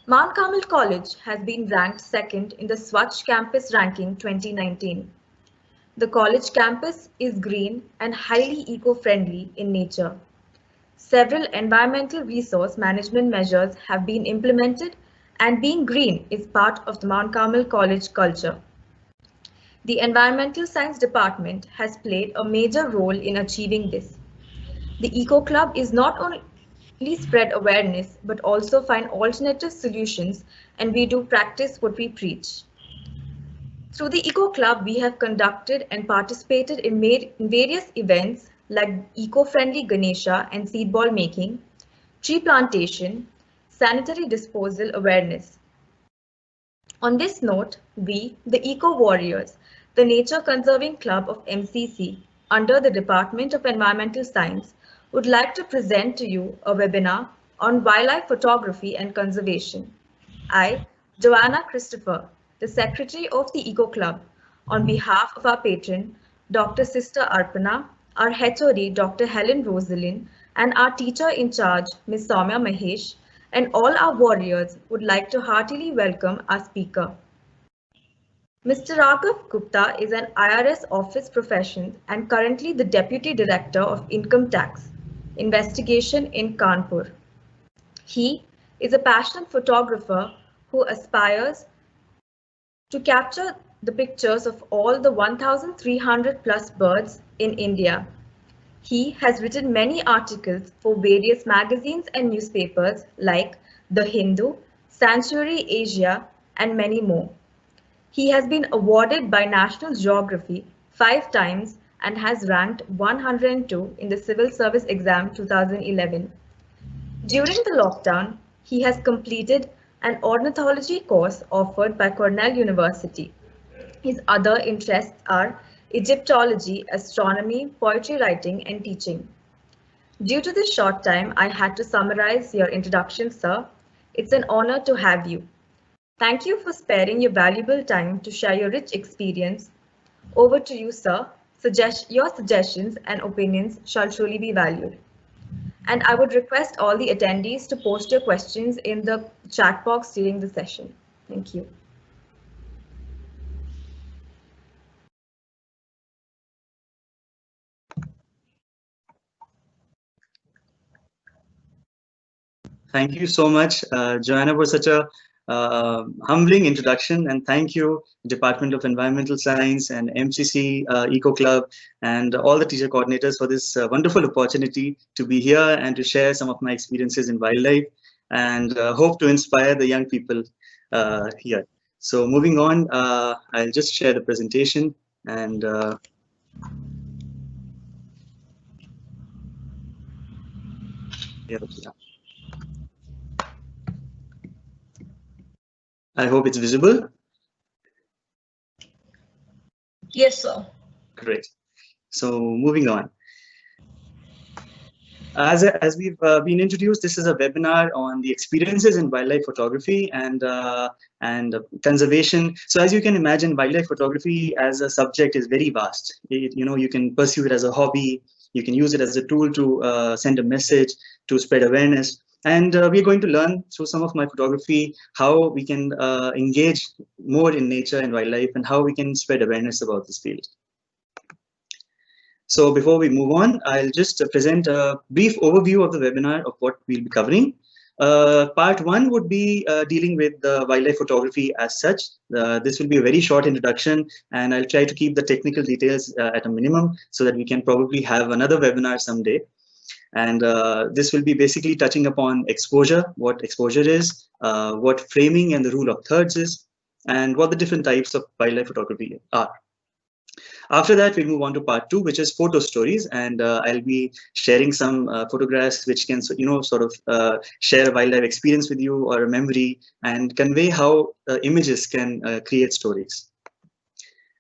Mount Carmel College has been ranked second in the Swachh Campus Ranking 2019. The college campus is green and highly eco-friendly in nature. Several environmental resource management measures have been implemented, and being green is part of the Mount Carmel College culture. The Environmental Science Department has played a major role in achieving this. The Eco Club is not only spread awareness but also find alternative solutions, and we do practice what we preach. Through the Eco Club, we have conducted and participated in various events like eco-friendly Ganesha and seed ball making, tree plantation, sanitary disposal awareness. On this note, we, the Eco Warriors, the Nature Conserving Club of MCC, under the Department of Environmental Science, would like to present to you a webinar on wildlife photography and conservation. I, Joanna Christopher, the Secretary of the Eco Club, on behalf of our patron, Dr. Sister Arpana, our HOD, Dr. Helen Rosalind, and our teacher in charge, Ms. Soumya Mahesh, and all our warriors would like to heartily welcome our speaker. Mr. Raghav Gupta is an IRS office profession and currently the Deputy Director of Income Tax Investigation in Kanpur. He is a passionate photographer who aspires to capture the pictures of all the 1,300 plus birds in India. He has written many articles for various magazines and newspapers like The Hindu, Sanctuary Asia, and many more. He has been awarded by National Geography 5 times and has ranked 102 in the Civil Service Exam 2011. During the lockdown, he has completed an ornithology course offered by Cornell University. His other interests are Egyptology, astronomy, poetry writing, and teaching. Due to this short time, I had to summarize your introduction, sir. It's an honor to have you. Thank you for sparing your valuable time to share your rich experience. Over to you, sir. Your suggestions and opinions shall truly be valued. And I would request all the attendees to post your questions in the chat box during the session. Thank you. Thank you so much, Joanna, for such a humbling introduction, and thank you, Department of Environmental Science and MCC Eco Club and all the teacher coordinators for this wonderful opportunity to be here and to share some of my experiences in wildlife and hope to inspire the young people here. So moving on, I'll just share the presentation and yeah. I hope it's visible. Yes, sir. Great. So moving on. As we've been introduced, this is a webinar on the experiences in wildlife photography and conservation. So as you can imagine, wildlife photography as a subject is very vast. You can pursue it as a hobby. You can use it as a tool to send a message, to spread awareness. And we're going to learn through some of my photography how we can engage more in nature and wildlife and how we can spread awareness about this field. So before we move on, I'll just present a brief overview of the webinar of what we'll be covering. Part 1 would be dealing with the wildlife photography as such. This will be a very short introduction, and I'll try to keep the technical details at a minimum so that we can probably have another webinar someday. And this will be basically touching upon exposure, what exposure is, what framing and the rule of thirds is, and what the different types of wildlife photography are. After that, we'll move on to part 2, which is photo stories, and I'll be sharing some photographs which can, sort of share a wildlife experience with you or a memory and convey how images can create stories.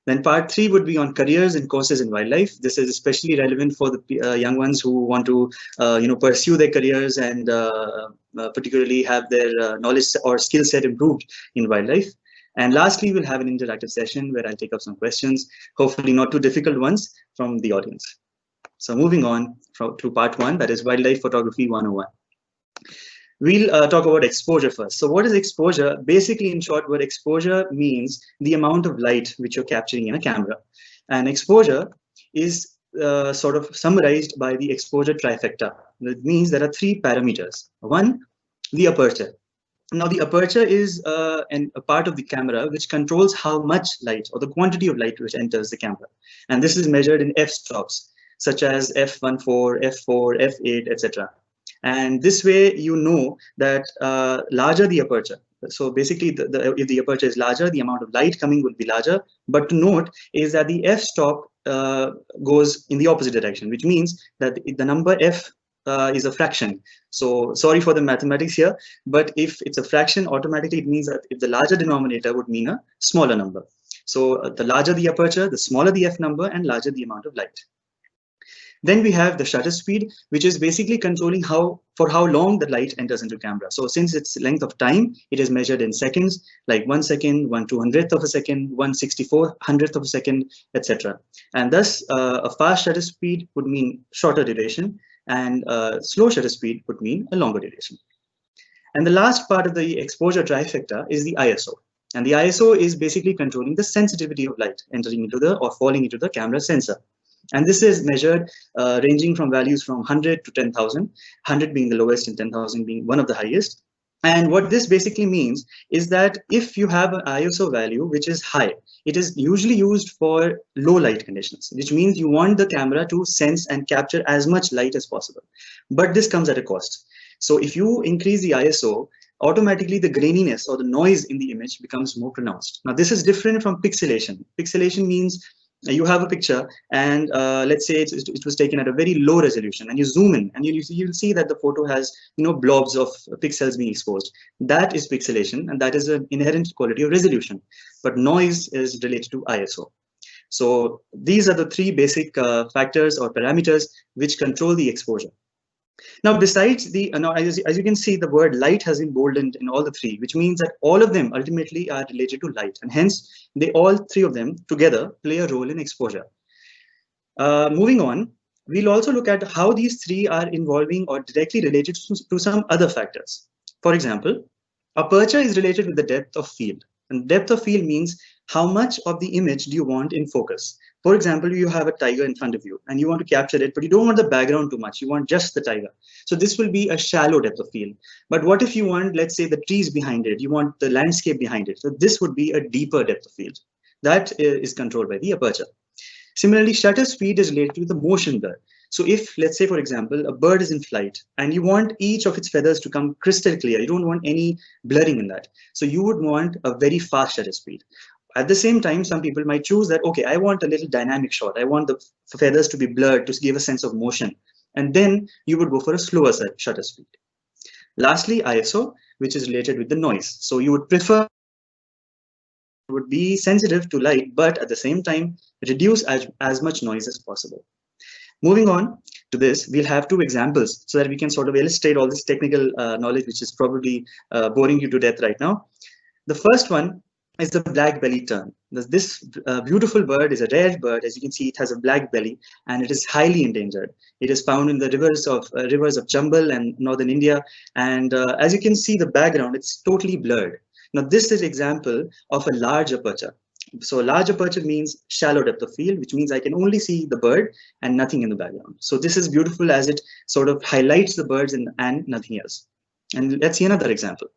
Then part 3 would be on careers and courses in wildlife. This is especially relevant for the young ones who want to, pursue their careers and particularly have their knowledge or skill set improved in wildlife. And lastly, we'll have an interactive session where I'll take up some questions, hopefully not too difficult ones from the audience. So moving on to part 1, that is Wildlife Photography 101. We'll talk about exposure first. So what is exposure? Basically, in short, what exposure means the amount of light which you're capturing in a camera. And exposure is sort of summarized by the exposure trifecta. That means there are three parameters. One, the aperture. Now, the aperture is a part of the camera which controls how much light or the quantity of light which enters the camera. And this is measured in f-stops, such as f1.4, f4, f8, etc. And this way, you know that larger the aperture. So basically, if the aperture is larger, the amount of light coming will be larger. But to note is that the f-stop goes in the opposite direction, which means that the number f is a fraction. So sorry for the mathematics here, but if it's a fraction, automatically it means that if the larger denominator would mean a smaller number. So the larger the aperture, the smaller the f number, and larger the amount of light. Then we have the shutter speed, which is basically controlling for how long the light enters into camera. So since its length of time, it is measured in seconds, like 1 second, 1/200th of a second, 1/6400th of a second, etc. And thus, a fast shutter speed would mean shorter duration, and slow shutter speed would mean a longer duration. And the last part of the exposure trifecta is the ISO. And the ISO is basically controlling the sensitivity of light entering into or falling into the camera sensor. And this is measured ranging from values from 100 to 10,000, 100 being the lowest and 10,000 being one of the highest. And what this basically means is that if you have an ISO value which is high, it is usually used for low light conditions, which means you want the camera to sense and capture as much light as possible. But this comes at a cost. So if you increase the ISO, automatically the graininess or the noise in the image becomes more pronounced. Now, this is different from pixelation. Pixelation means you have a picture and let's say it was taken at a very low resolution, and you zoom in and you'll see that the photo has blobs of pixels being exposed. That is pixelation, and that is an inherent quality of resolution. But noise is related to ISO. So these are the three basic factors or parameters which control the exposure. Now, besides as you can see, the word light has been boldened in all the three, which means that all of them ultimately are related to light, and hence all three of them together play a role in exposure. Moving on, we'll also look at how these three are involving or directly related to some other factors. For example, aperture is related with the depth of field, and depth of field means how much of the image do you want in focus. For example, you have a tiger in front of you and you want to capture it, but you don't want the background too much. You want just the tiger. So this will be a shallow depth of field. But what if you want, let's say, the trees behind it? You want the landscape behind it. So this would be a deeper depth of field. That is controlled by the aperture. Similarly, shutter speed is related to the motion blur. So if, let's say, for example, a bird is in flight and you want each of its feathers to come crystal clear, you don't want any blurring in that. So you would want a very fast shutter speed. At the same time, some people might choose that, okay, I want a little dynamic shot. I want the feathers to be blurred to give a sense of motion. And then you would go for a slower shutter speed. Lastly, ISO, which is related with the noise. So you would prefer, would be sensitive to light, but at the same time, reduce as much noise as possible. Moving on to this, we'll have two examples so that we can sort of illustrate all this technical knowledge, which is probably boring you to death right now. The first one is the Blackbelly tern. This beautiful bird is a rare bird. As you can see, it has a black belly and it is highly endangered. It is found in the rivers of Chambal and northern India. And as you can see, the background, it's totally blurred. Now, this is an example of a large aperture. So large aperture means shallow depth of field, which means I can only see the bird and nothing in the background. So this is beautiful as it sort of highlights the birds and nothing else. And let's see another example.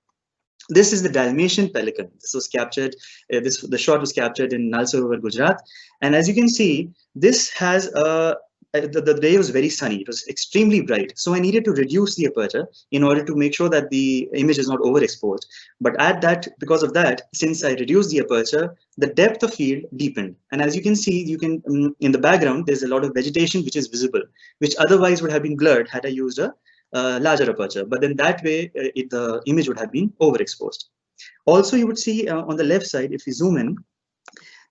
This is the Dalmatian pelican. This was captured, the shot was captured in Nal Sarovar, Gujarat. And as you can see, this has the day was very sunny. It was extremely bright. So I needed to reduce the aperture in order to make sure that the image is not overexposed. But because of that, since I reduced the aperture, the depth of field deepened. And as you can see, in the background, there's a lot of vegetation which is visible, which otherwise would have been blurred had I used a larger aperture, but then that way the image would have been overexposed. Also, you would see on the left side, if you zoom in,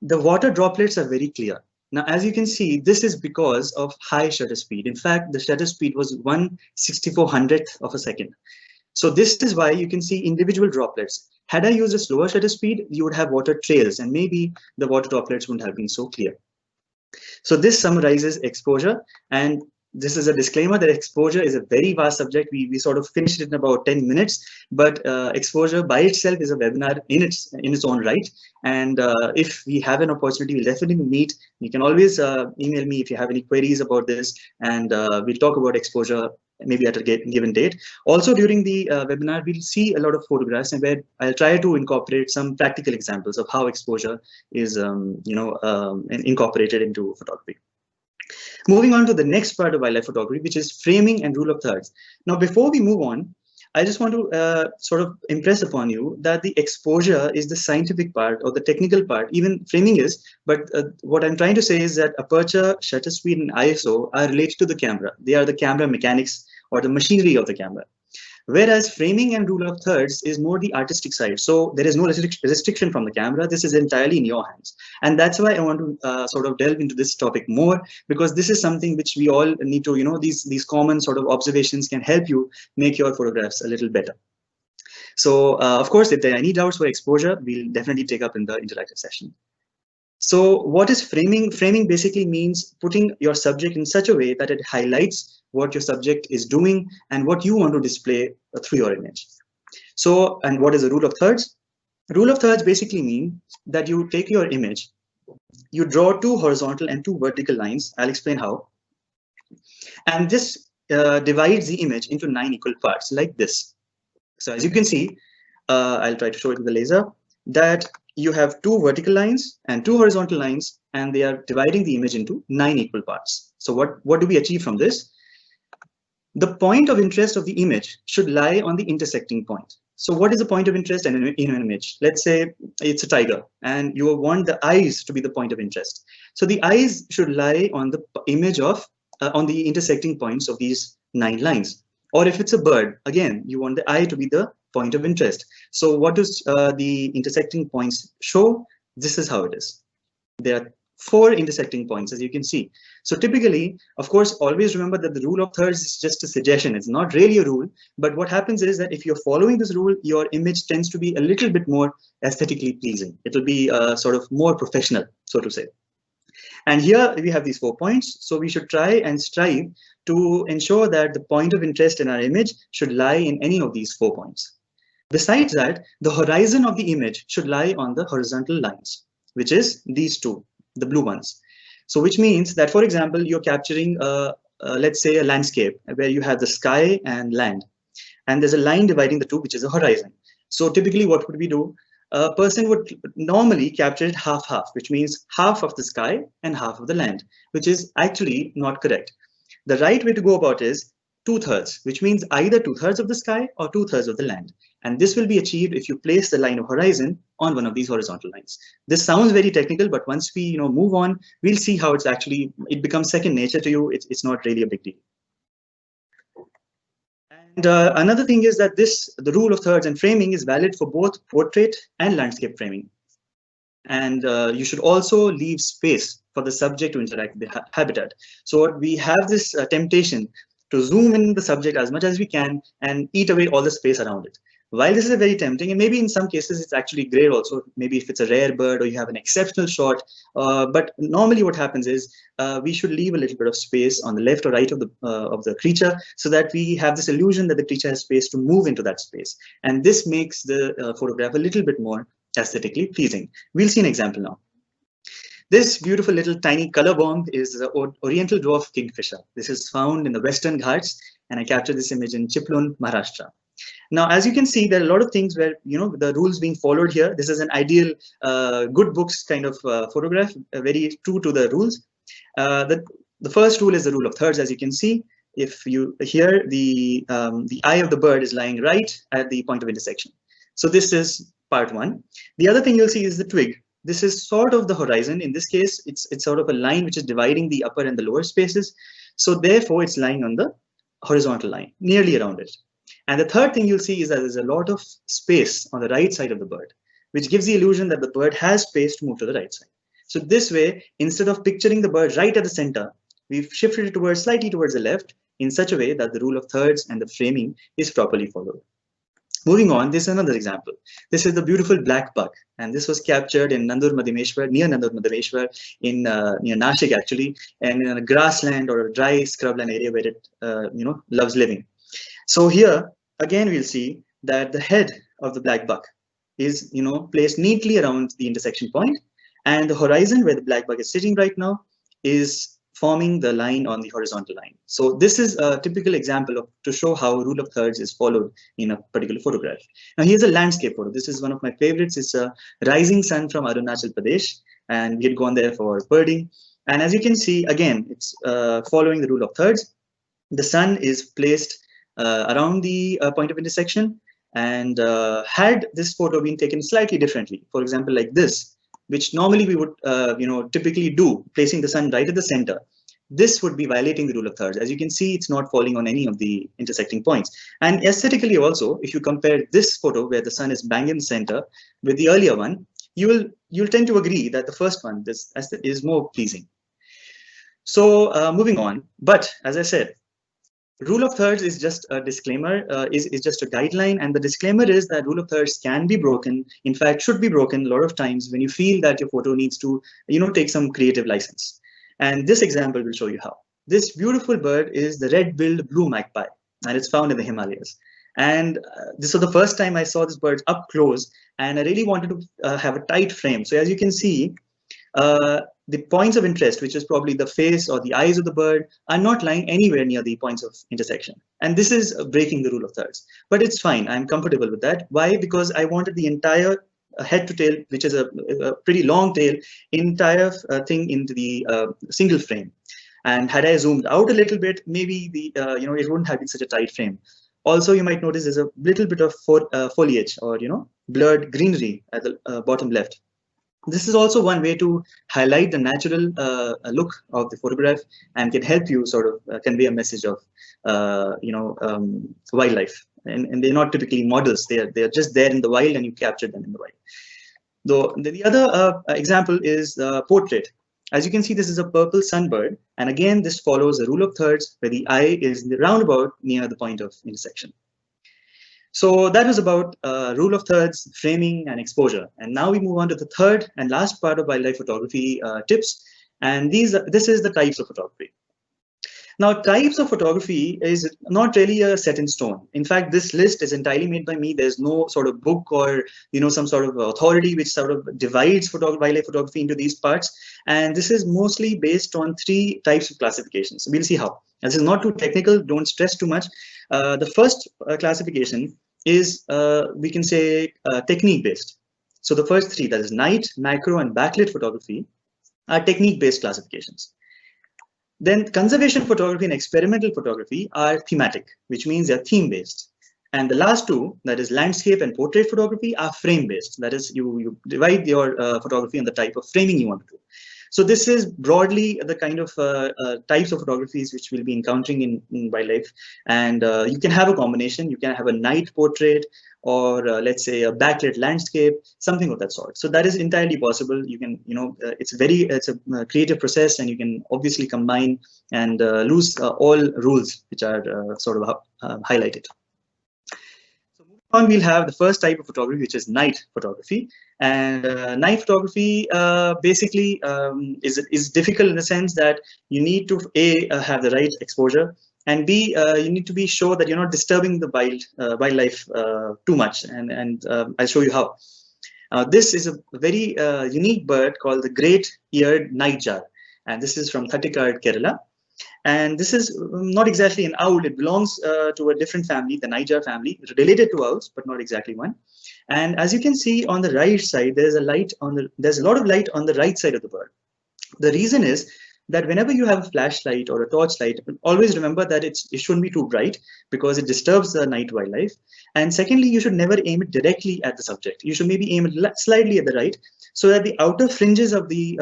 the water droplets are very clear. Now, as you can see, this is because of high shutter speed. In fact, the shutter speed was 1/6400th of a second. So this is why you can see individual droplets. Had I used a slower shutter speed, you would have water trails and maybe the water droplets wouldn't have been so clear. So this summarizes exposure, and this is a disclaimer that exposure is a very vast subject. We sort of finished it in about 10 minutes, but exposure by itself is a webinar in its own right. And if we have an opportunity, we'll definitely meet. You can always email me if you have any queries about this, and we'll talk about exposure maybe at a given date. Also during the webinar, we'll see a lot of photographs, and where I'll try to incorporate some practical examples of how exposure is incorporated into photography. Moving on to the next part of wildlife photography, which is framing and rule of thirds. Now, before we move on, I just want to sort of impress upon you that the exposure is the scientific part or the technical part, even framing is, but what I'm trying to say is that aperture, shutter speed, and ISO are related to the camera. They are the camera mechanics or the machinery of the camera. Whereas framing and rule of thirds is more the artistic side. So there is no restriction from the camera. This is entirely in your hands. And that's why I want to sort of delve into this topic more, because this is something which we all need to, these common sort of observations can help you make your photographs a little better. So of course, if there are any doubts for exposure, we'll definitely take up in the interactive session. So what is framing? Framing basically means putting your subject in such a way that it highlights what your subject is doing and what you want to display through your image. So, and what is the rule of thirds? Rule of thirds basically mean that you take your image, you draw 2 horizontal and 2 vertical lines. I'll explain how. And this divides the image into 9 equal parts like this. So as you can see, I'll try to show it with the laser, that you have 2 vertical lines and 2 horizontal lines, and they are dividing the image into 9 equal parts. So what do we achieve from this? The point of interest of the image should lie on the intersecting point. So what is the point of interest in an image? Let's say it's a tiger, and you want the eyes to be the point of interest. So the eyes should lie on the image of, on the intersecting points of these 9 lines. Or if it's a bird, again, you want the eye to be the point of interest. So what does the intersecting points show? This is how it is. There are 4 intersecting points, as you can see. So typically, of course, always remember that the rule of thirds is just a suggestion. It's not really a rule. But what happens is that if you're following this rule, your image tends to be a little bit more aesthetically pleasing. It'll be sort of more professional, so to say. And here we have these 4 points. So we should try and strive to ensure that the point of interest in our image should lie in any of these 4 points. Besides that, the horizon of the image should lie on the horizontal lines, which is these 2, the blue ones. So which means that, for example, you're capturing, let's say, a landscape where you have the sky and land, and there's a line dividing the 2, which is a horizon. So typically what would we do? A person would normally capture it half-half, which means half of the sky and half of the land, which is actually not correct. The right way to go about is 2/3, which means either 2/3 of the sky or 2/3 of the land. And this will be achieved if you place the line of horizon on one of these horizontal lines. This sounds very technical, but once we move on, we'll see how it becomes second nature to you. It's not really a big deal. And another thing is that the rule of thirds and framing is valid for both portrait and landscape framing. And you should also leave space for the subject to interact with the habitat. So we have this temptation to zoom in the subject as much as we can and eat away all the space around it. While this is very tempting, and maybe in some cases it's actually great also, maybe if it's a rare bird or you have an exceptional shot, but normally what happens is we should leave a little bit of space on the left or right of the creature, so that we have this illusion that the creature has space to move into that space. And this makes the photograph a little bit more aesthetically pleasing. We'll see an example now. This beautiful little tiny color bomb is the Oriental Dwarf Kingfisher. This is found in the Western Ghats, and I captured this image in Chiplun, Maharashtra. Now, as you can see, there are a lot of things where, the rules being followed here. This is an ideal good books kind of photograph, very true to the rules. The first rule is the rule of thirds, as you can see. If you here, the eye of the bird is lying right at the point of intersection. So this is part 1. The other thing you'll see is the twig. This is sort of the horizon. In this case, it's sort of a line which is dividing the upper and the lower spaces. So therefore, it's lying on the horizontal line, nearly around it. And the third thing you'll see is that there's a lot of space on the right side of the bird, which gives the illusion that the bird has space to move to the right side. So this way, instead of picturing the bird right at the center, we've shifted it slightly towards the left in such a way that the rule of thirds and the framing is properly followed. Moving on, this is another example. This is the beautiful Blackbuck, and this was captured in Nandur Madhimeshwar, near Nandur Madhimeshwar, in near Nashik actually, and in a grassland or a dry scrubland area where it loves living. So here again we'll see that the head of the Blackbuck is placed neatly around the intersection point, and the horizon where the Blackbuck is sitting right now is forming the line on the horizontal line. So this is a typical example of to show how rule of thirds is followed in a particular photograph. Now here's a landscape photo. This is one of my favorites. It's a rising sun from Arunachal Pradesh, and we had gone there for birding. And as you can see, again, it's following the rule of thirds. The sun is placed around the point of intersection, and had this photo been taken slightly differently, for example, like this, which normally we would typically do, placing the sun right at the center, this would be violating the rule of thirds. As you can see, it's not falling on any of the intersecting points. And aesthetically also, if you compare this photo where the sun is bang in the center with the earlier one, you'll tend to agree that the first one is more pleasing. So moving on, but as I said, rule of thirds is just a disclaimer, is just a guideline, and the disclaimer is that rule of thirds can be broken, in fact should be broken a lot of times when you feel that your photo needs to take some creative license. And this example will show you how. This beautiful bird is the red-billed blue magpie, and it's found in the Himalayas. And this was the first time I saw this bird up close, and I really wanted to have a tight frame. So as you can see, the points of interest, which is probably the face or the eyes of the bird, are not lying anywhere near the points of intersection. And this is breaking the rule of thirds. But it's fine. I'm comfortable with that. Why? Because I wanted the entire head to tail, which is a pretty long tail, entire thing into the single frame. And had I zoomed out a little bit, maybe the it wouldn't have been such a tight frame. Also, you might notice there's a little bit of foliage or blurred greenery at the bottom left. This is also one way to highlight the natural look of the photograph and can help you sort of convey a message of wildlife. And they're not typically models. They're just there in the wild, and you capture them in the wild. Though the other example is portrait. As you can see, this is a purple sunbird, and again this follows the rule of thirds, where the eye is in the roundabout near the point of intersection. So that was about rule of thirds, framing, and exposure. And now we move on to the third and last part of wildlife photography tips. And this is the types of photography. Now, types of photography is not really a set in stone. In fact, this list is entirely made by me. There's no sort of book or some sort of authority which sort of divides wildlife photography into these parts. And this is mostly based on 3 types of classifications. So we'll see how. This is not too technical. Don't stress too much. The first classification is, we can say, technique-based. So the first 3, that is night, macro, and backlit photography, are technique-based classifications. Then conservation photography and experimental photography are thematic, which means they're theme-based. And the last 2, that is landscape and portrait photography, are frame-based. That is, you divide your photography on the type of framing you want to do. So this is broadly the kind of types of photographies which we'll be encountering in wildlife. And you can have a combination. You can have a night portrait, or let's say a backlit landscape, something of that sort. So that is entirely possible. You can, it's a creative process, and you can obviously combine and lose all rules which are sort of highlighted. So moving on, we'll have the first type of photography, which is night photography. And night photography basically is difficult in the sense that you need to have the right exposure, and B, you need to be sure that you're not disturbing the wildlife too much. And I'll show you how. This is a very unique bird called the great-eared Nightjar, and this is from Thattikad, Kerala. And this is not exactly an owl. It belongs to a different family, the Nightjar family, related to owls, but not exactly one. And as you can see on the right side, there's a lot of light on the right side of the bird. The reason is that whenever you have a flashlight or a torchlight, always remember that it shouldn't be too bright, because it disturbs the night wildlife. And secondly, you should never aim it directly at the subject. You should maybe aim it slightly at the right, so that the outer fringes of the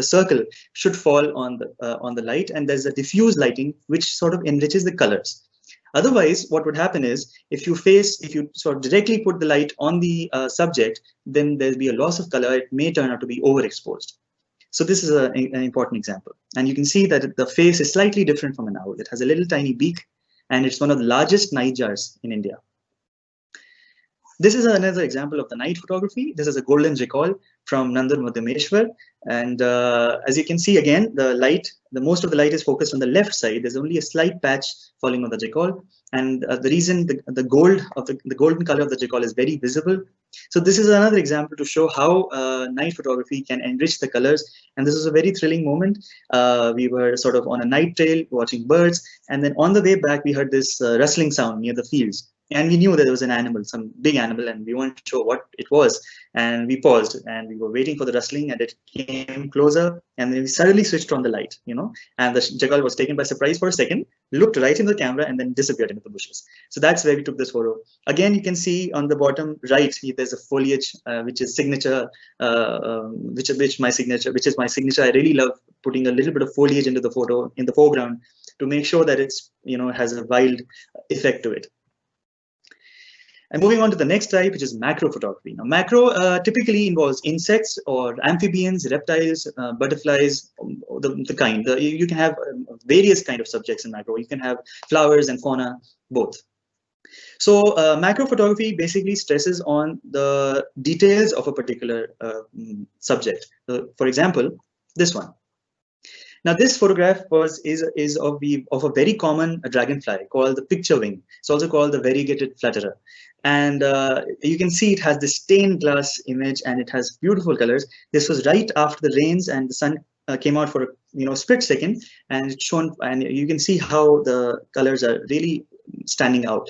circle should fall on the light, and there's a diffuse lighting which sort of enriches the colors. Otherwise, what would happen is, if you sort of directly put the light on the subject, then there'll be a loss of color. It may turn out to be overexposed. So this is an important example. And you can see that the face is slightly different from an owl. It has a little tiny beak, and it's one of the largest nightjars in India. This is another example of the night photography. This is a golden jackal from Nandan Madhyameshwar. And as you can see again, the most of the light is focused on the left side. There's only a slight patch falling on the jackal. And the reason the golden color of the jackal is very visible. So this is another example to show how night photography can enrich the colors. And this is a very thrilling moment. We were sort of on a night trail watching birds. And then on the way back, we heard this rustling sound near the fields. And we knew that there was an animal, some big animal, and we weren't sure what it was. And we paused and we were waiting for the rustling, and it came closer. And then we suddenly switched on the light, and the jackal was taken by surprise for a second, looked right in the camera, and then disappeared into the bushes. So that's where we took this photo. Again, you can see on the bottom right, there's a foliage, which is signature, which is my signature. I really love putting a little bit of foliage into the photo in the foreground to make sure that it's, has a wild effect to it. And moving on to the next type, which is macro photography. Now, macro typically involves insects or amphibians, reptiles, butterflies, the kind. You can have various kind of subjects in macro. You can have flowers and fauna, both. So macro photography basically stresses on the details of a particular subject. For example, this one. Now, this photograph is of a very common dragonfly called the picture wing. It's also called the variegated flutterer. And you can see it has this stained glass image, and it has beautiful colors. This was right after the rains, and the sun came out for a split second, and it's shown, and you can see how the colors are really standing out.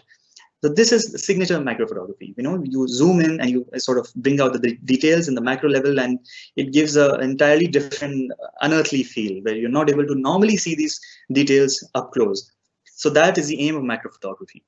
So this is the signature macro photography. You zoom in and you sort of bring out the details in the macro level, and it gives an entirely different unearthly feel where you're not able to normally see these details up close. So that is the aim of macro photography.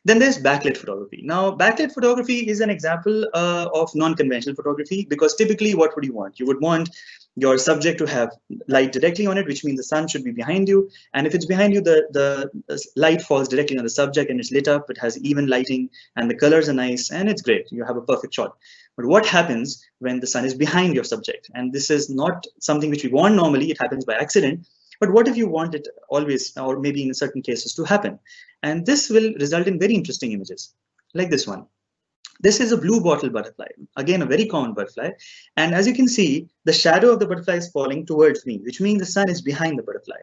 Then there's backlit photography. Now, backlit photography is an example of non-conventional photography, because typically what would you want? You would want your subject to have light directly on it, which means the sun should be behind you. And if it's behind you, the light falls directly on the subject and it's lit up, it has even lighting and the colors are nice and it's great. You have a perfect shot. But what happens when the sun is behind your subject? And this is not something which we want normally, it happens by accident. But what if you want it always, or maybe in certain cases, to happen? And this will result in very interesting images, like this one. This is a blue bottle butterfly, again, a very common butterfly. And as you can see, the shadow of the butterfly is falling towards me, which means the sun is behind the butterfly.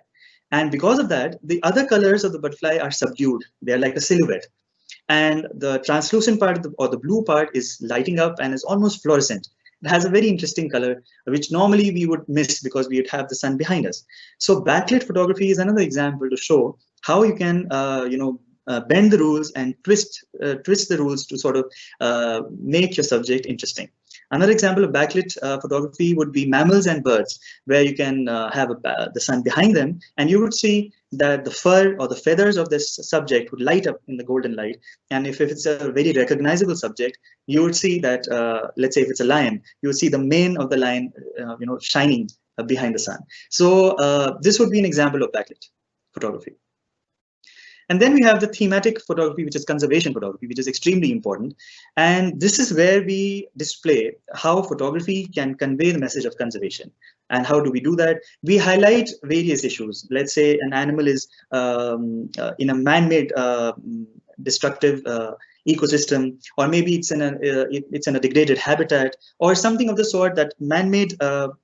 And because of that, the other colors of the butterfly are subdued. They're like a silhouette. And the translucent part or the blue part is lighting up and is almost fluorescent. It has a very interesting color, which normally we would miss because we would have the sun behind us. So backlit photography is another example to show how you can, bend the rules and twist the rules to sort of make your subject interesting. Another example of backlit photography would be mammals and birds, where you can have the sun behind them, and you would see that the fur or the feathers of this subject would light up in the golden light. And if it's a very recognizable subject, you would see that, let's say if it's a lion, you would see the mane of the lion, shining behind the sun. So this would be an example of backlit photography. And then we have the thematic photography, which is conservation photography, which is extremely important. And this is where we display how photography can convey the message of conservation. And how do we do that? We highlight various issues. Let's say an animal is in a man-made destructive ecosystem, or maybe it's in a degraded habitat, or something of the sort, that man-made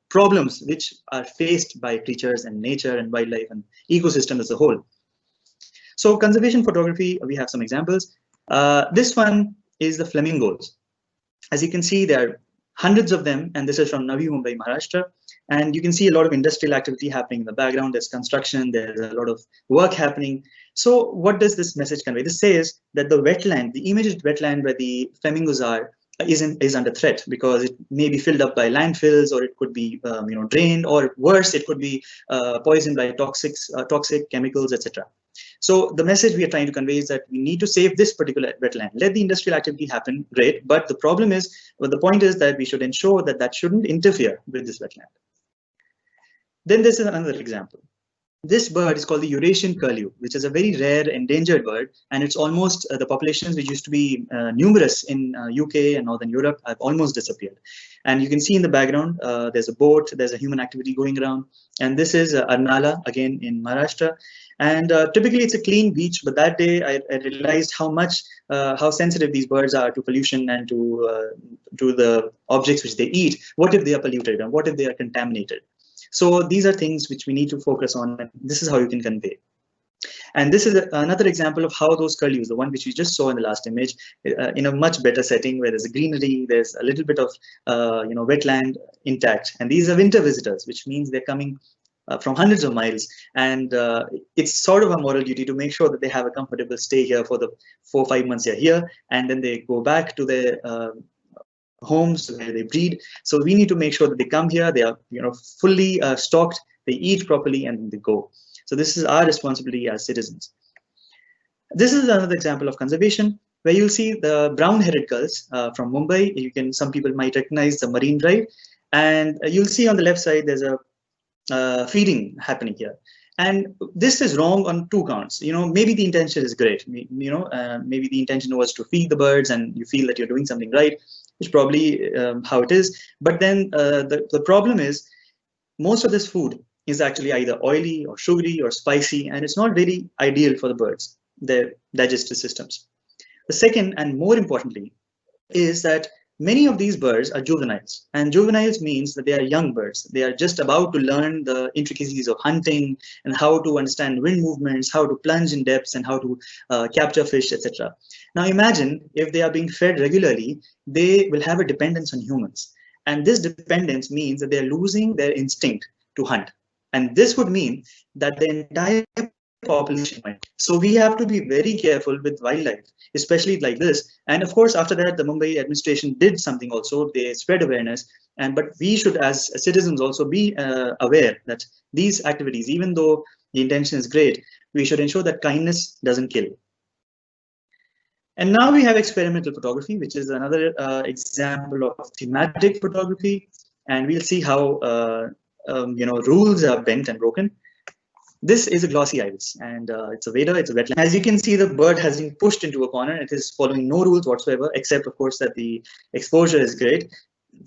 problems which are faced by creatures and nature and wildlife and ecosystem as a whole. So conservation photography, we have some examples. This one is the flamingos. As you can see, there are hundreds of them, and this is from Navi Mumbai, Maharashtra. And you can see a lot of industrial activity happening in the background. There's construction, there's a lot of work happening. So what does this message convey? This says that the wetland, the imaged wetland where the flamingos are, is under threat, because it may be filled up by landfills, or it could be drained, or worse, it could be poisoned by toxic chemicals, etc. So the message we are trying to convey is that we need to save this particular wetland. Let the industrial activity happen, great. But the problem is, the point is that we should ensure that that shouldn't interfere with this wetland. Then this is another example. This bird is called the Eurasian curlew, which is a very rare endangered bird, and it's almost the populations which used to be numerous in UK and Northern Europe have almost disappeared. And you can see in the background, there's a boat, there's a human activity going around, and this is Arnala, again in Maharashtra. And typically it's a clean beach, but that day I realized how sensitive these birds are to pollution and to the objects which they eat. What if they are polluted, and what if they are contaminated? So these are things which we need to focus on, and this is how you can convey. And this is another example of how those curlews, the one which we just saw in the last image, in a much better setting where there's a greenery, there's a little bit of wetland intact. And these are winter visitors, which means they're coming from hundreds of miles. And it's sort of a moral duty to make sure that they have a comfortable stay here for the 4 or 5 months they're here. And then they go back to their homes where they breed. So we need to make sure that they come here, they are fully stocked, they eat properly, and they go. So this is our responsibility as citizens. This is another example of conservation, where you'll see the brown-headed gulls from Mumbai. Some people might recognize the Marine Drive, and you'll see on the left side there's a feeding happening here. And this is wrong on 2 counts. Maybe the intention is great. Maybe the intention was to feed the birds, and you feel that you're doing something right, which probably how it is. But then the problem is most of this food is actually either oily or sugary or spicy, and it's not very ideal for the birds, their digestive systems. The second, and more importantly, is that many of these birds are juveniles, and juveniles means that they are young birds. They are just about to learn the intricacies of hunting and how to understand wind movements, how to plunge in depths, and how to capture fish, etc. Now imagine if they are being fed regularly, they will have a dependence on humans. And this dependence means that they are losing their instinct to hunt. And this would mean that the entire population might. So we have to be very careful with wildlife, especially like this. And of course, after that, the Mumbai administration did something also. They spread awareness. But we should, as citizens, also be aware that these activities, even though the intention is great, we should ensure that kindness doesn't kill. And now we have experimental photography, which is another example of thematic photography. And we'll see how rules are bent and broken. This is a glossy iris, and it's a Veda, it's a wetland. As you can see, the bird has been pushed into a corner. It is following no rules whatsoever, except of course that the exposure is great.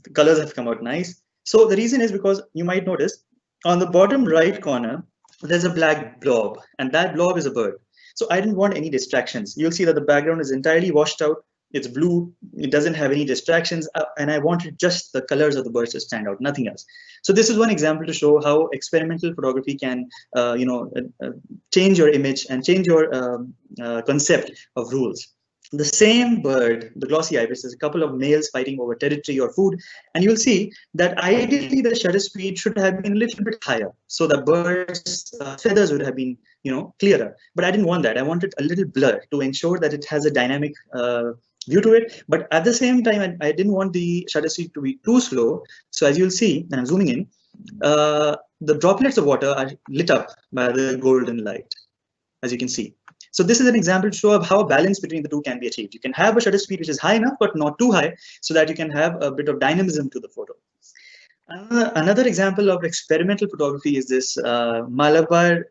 The colors have come out nice. So the reason is because you might notice on the bottom right corner, there's a black blob, and that blob is a bird. So I didn't want any distractions. You'll see that the background is entirely washed out. It's blue, it doesn't have any distractions, and I wanted just the colors of the birds to stand out, nothing else. So this is one example to show how experimental photography can change your image and change your concept of rules. The same bird, the glossy ibis, is a couple of males fighting over territory or food, and you'll see that ideally the shutter speed should have been a little bit higher, so the bird's feathers would have been clearer. But I didn't want that. I wanted a little blur to ensure that it has a dynamic view to it, but at the same time, I didn't want the shutter speed to be too slow. So as you'll see, and I'm zooming in, the droplets of water are lit up by the golden light, as you can see. So this is an example to show of how a balance between the two can be achieved. You can have a shutter speed which is high enough, but not too high, so that you can have a bit of dynamism to the photo. Another example of experimental photography is this Malabar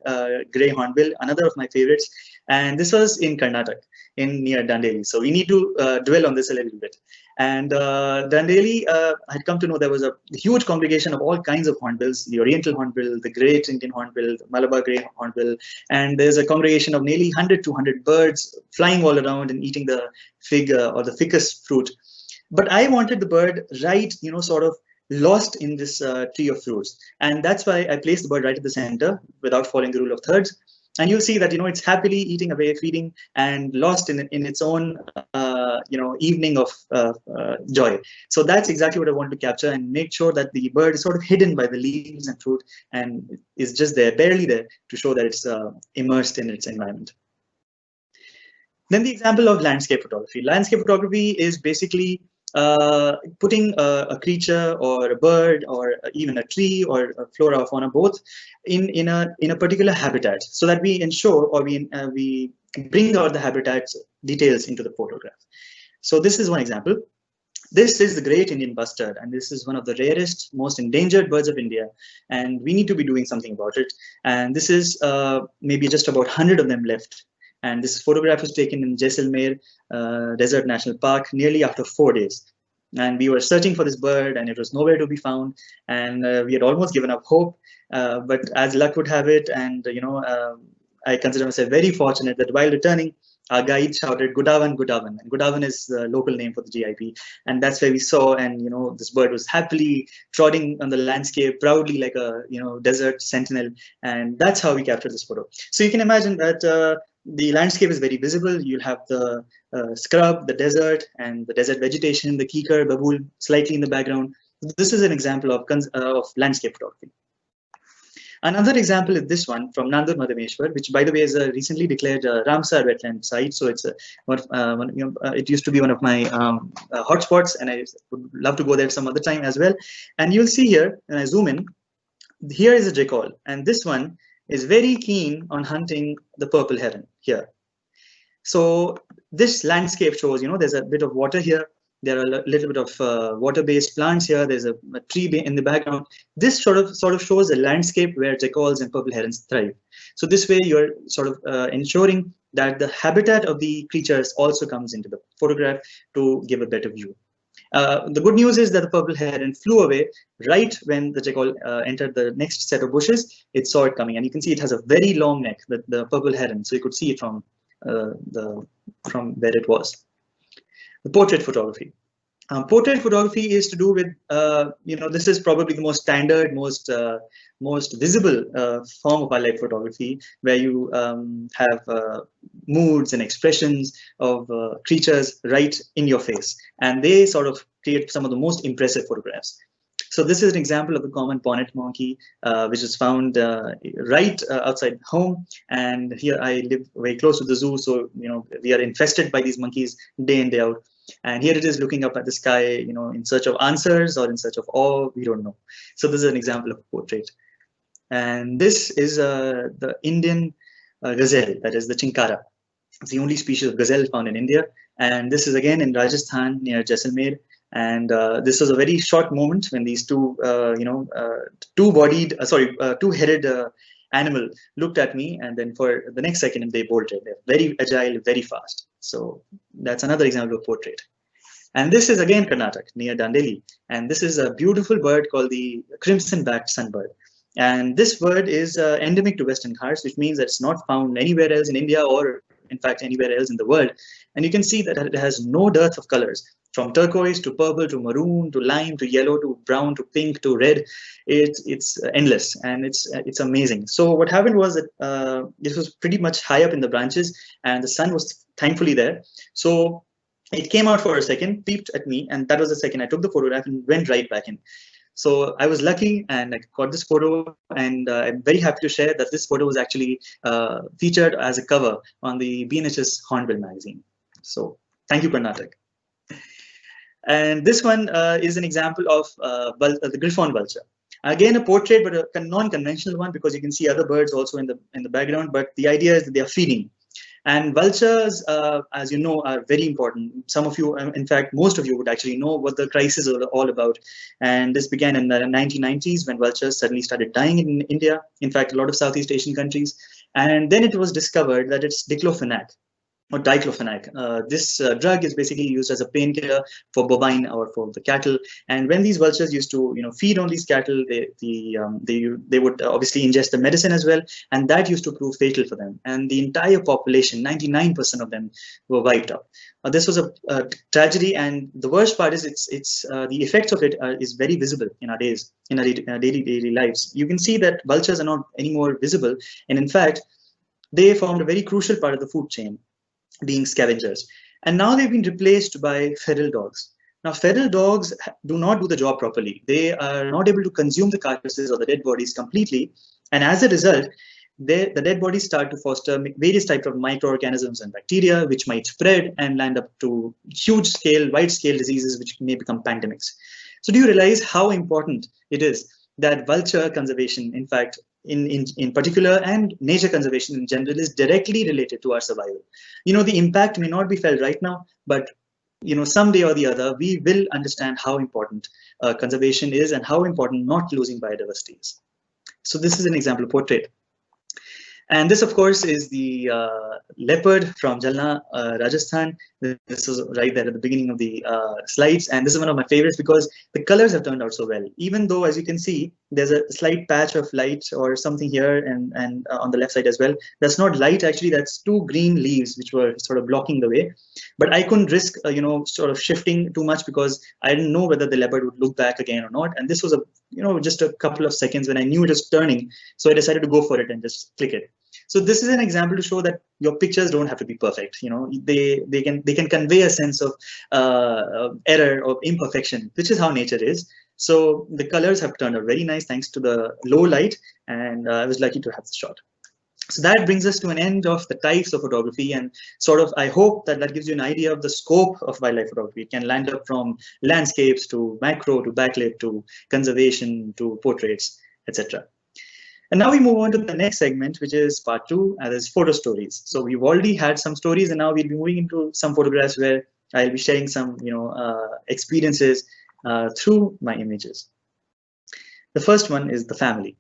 grey hornbill, another of my favorites. And this was in Karnataka, near Dandeli. So we need to dwell on this a little bit. And Dandeli, I had come to know there was a huge congregation of all kinds of hornbills, the Oriental hornbill, the Great Indian hornbill, the Malabar grey hornbill. And there's a congregation of nearly 100 to 200 birds flying all around and eating the fig or the ficus fruit. But I wanted the bird right, sort of lost in this tree of fruits. And that's why I placed the bird right at the center without following the rule of thirds. And you'll see that, it's happily eating away, feeding, and lost in its own, evening of joy. So that's exactly what I wanted to capture and make sure that the bird is sort of hidden by the leaves and fruit and is just there, barely there, to show that it's immersed in its environment. Then the example of landscape photography. Landscape photography is basically putting a creature or a bird or even a tree or a flora or fauna both in a particular habitat, so that we ensure or we bring out the habitat's details into the photograph. So this is one example. This is the great Indian bustard, and this is one of the rarest, most endangered birds of India, and we need to be doing something about it. And this is maybe just about 100 of them left. And this photograph was taken in Jaisalmer Desert National Park nearly after 4 days. And we were searching for this bird, and it was nowhere to be found. And we had almost given up hope. But as luck would have it, and I consider myself very fortunate that while returning, our guide shouted "Gudavan, Gudavan," and Gudavan is the local name for the GIP, and that's where we saw. And this bird was happily trotting on the landscape, proudly like a desert sentinel, and that's how we captured this photo. So you can imagine that the landscape is very visible. You'll have the scrub, the desert, and the desert vegetation, the kikar, babool, slightly in the background. This is an example of landscape photography. Another example is this one from Nandur Madhameshwar, which, by the way, is a recently declared Ramsar wetland site. So it's it used to be one of my hotspots, and I would love to go there some other time as well. And you'll see here, when I zoom in, here is a jackal, and this one is very keen on hunting the purple heron here. So this landscape shows, there's a bit of water here. There are a little bit of water-based plants here. There's a tree in the background. This sort of shows a landscape where jackals and purple herons thrive. So this way, you're sort of ensuring that the habitat of the creatures also comes into the photograph to give a better view. The good news is that the purple heron flew away right when the jackal entered the next set of bushes. It saw it coming, and you can see it has a very long neck, the purple heron. So you could see it from where it was. The portrait photography. Portrait photography is to do with, this is probably the most standard, most visible form of wildlife photography, where you have moods and expressions of creatures right in your face, and they sort of create some of the most impressive photographs. So this is an example of the common bonnet monkey, which is found right outside home. And here I live very close to the zoo, so we are infested by these monkeys day in, day out. And here it is looking up at the sky, in search of answers or in search of awe. We don't know. So this is an example of a portrait. And this is the Indian gazelle, that is the chinkara. It's the only species of gazelle found in India. And this is again in Rajasthan near Jaisalmer. And this was a very short moment when these two-headed animal looked at me, and then for the next second they bolted. They're very agile, very fast. So that's another example of portrait. And this is again Karnataka near Dandeli, and this is a beautiful bird called the crimson-backed sunbird. And this bird is endemic to Western Ghats, which means that it's not found anywhere else in India or in fact anywhere else in the world. And you can see that it has no dearth of colors, from turquoise to purple to maroon to lime to yellow to brown to pink to red. It's endless, and it's amazing. So what happened was that this was pretty much high up in the branches, and the sun was thankfully there. So it came out for a second, peeped at me, and that was the second I took the photograph and went right back in. So I was lucky and I got this photo, and I'm very happy to share that this photo was actually featured as a cover on the B&H's Hornbill magazine. So thank you, Karnataka. And this one is an example of the griffon vulture. Again, a portrait, but a non-conventional one, because you can see other birds also in the background. But the idea is that they are feeding. And vultures, as you know, are very important. Some of you, in fact, most of you would actually know what the crisis is all about. And this began in the 1990s when vultures suddenly started dying in India. In fact, a lot of Southeast Asian countries. And then it was discovered that it's diclofenac or diclofenac. This drug is basically used as a painkiller for bovine or for the cattle. And when these vultures used to, feed on these cattle, they would obviously ingest the medicine as well, and that used to prove fatal for them. And the entire population, 99% of them, were wiped out. This was a tragedy, and the worst part is it's the effects of it is very visible in our days, in our daily lives. You can see that vultures are not anymore visible, and in fact, they formed a very crucial part of the food chain, being scavengers. And now they've been replaced by feral dogs. Now, feral dogs do not do the job properly. They are not able to consume the carcasses or the dead bodies completely. And as a result, the dead bodies start to foster various types of microorganisms and bacteria, which might spread and land up to wide-scale diseases, which may become pandemics. So do you realize how important it is that vulture conservation, in fact, in particular, and nature conservation in general, is directly related to our survival? The impact may not be felt right now, but someday or the other, we will understand how important conservation is and how important not losing biodiversity is. So this is an example of portrait. And this, of course, is the leopard from Jalna, Rajasthan. This is right there at the beginning of the slides. And this is one of my favorites because the colors have turned out so well. Even though, as you can see, there's a slight patch of light or something here and on the left side as well. That's not light, actually. That's two green leaves which were sort of blocking the way. But I couldn't risk, sort of shifting too much because I didn't know whether the leopard would look back again or not. And this was just a couple of seconds when I knew it was turning. So I decided to go for it and just click it. So this is an example to show that your pictures don't have to be perfect. They can convey a sense of error or imperfection, which is how nature is. So the colors have turned out very nice thanks to the low light, and I was lucky to have the shot. So that brings us to an end of the types of photography, and sort of I hope that gives you an idea of the scope of wildlife photography. It can land up from landscapes to macro to backlit to conservation to portraits, etc. And now we move on to the next segment, which is part 2, and is photo stories. So we've already had some stories, and now we'll be moving into some photographs where I'll be sharing some, experiences through my images. The first one is the family.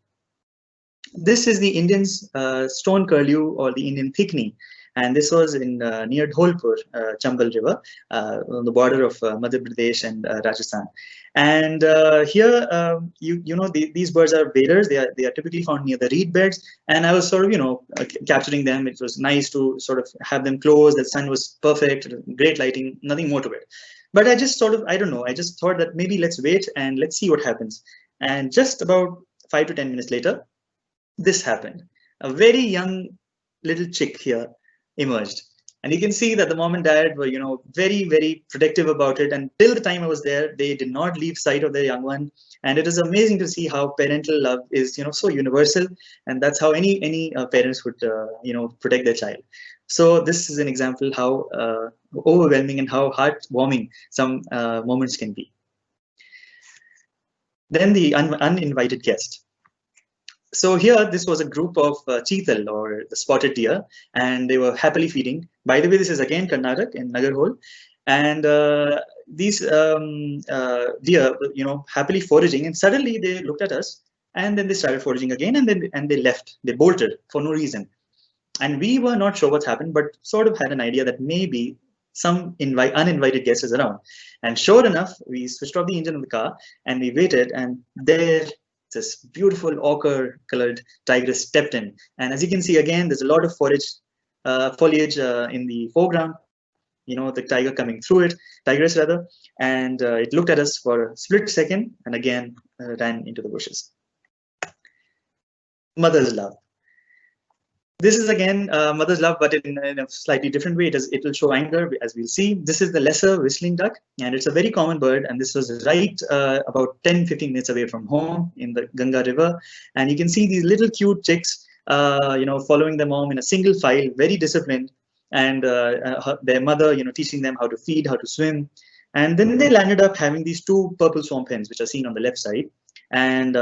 This is the Indian stone curlew or the Indian thickney. And this was in near Dholpur, Chambal River, on the border of Madhya Pradesh and Rajasthan. And here, these birds are waders. They are typically found near the reed beds. And I was sort of, capturing them. It was nice to sort of have them close. The sun was perfect, great lighting, nothing more to it. But I just sort of, I don't know, I just thought that maybe let's wait and let's see what happens. And just about 5 to 10 minutes later, this happened. A very young little chick here emerged, and you can see that the mom and dad were very, very protective about it, and till the time I was there they did not leave sight of their young one. And it is amazing to see how parental love is so universal, and that's how any parents would protect their child. So this is an example how overwhelming and how heartwarming some moments can be. Then the uninvited guest. So here, this was a group of cheetal or the spotted deer, and they were happily feeding. By the way, this is again Karnataka in Nagarhole, and these deer, happily foraging, and suddenly they looked at us, and then they started foraging again, and they left. They bolted for no reason, and we were not sure what happened, but sort of had an idea that maybe some uninvited guest is around. And sure enough, we switched off the engine of the car and we waited, and there this beautiful ochre colored tigress stepped in. And as you can see, again, there's a lot of foliage in the foreground, the tiger coming through it, tigress rather, and it looked at us for a split second and again ran into the bushes. Mother's love. This is again mother's love, but in a slightly different way. It will show anger, as we'll see. This is the lesser whistling duck, and it's a very common bird. And this was right about 10-15 minutes away from home in the Ganga River. And you can see these little cute chicks, following their mom in a single file, very disciplined, and their mother, teaching them how to feed, how to swim. And then they landed up having these 2 purple swamp hens, which are seen on the left side. And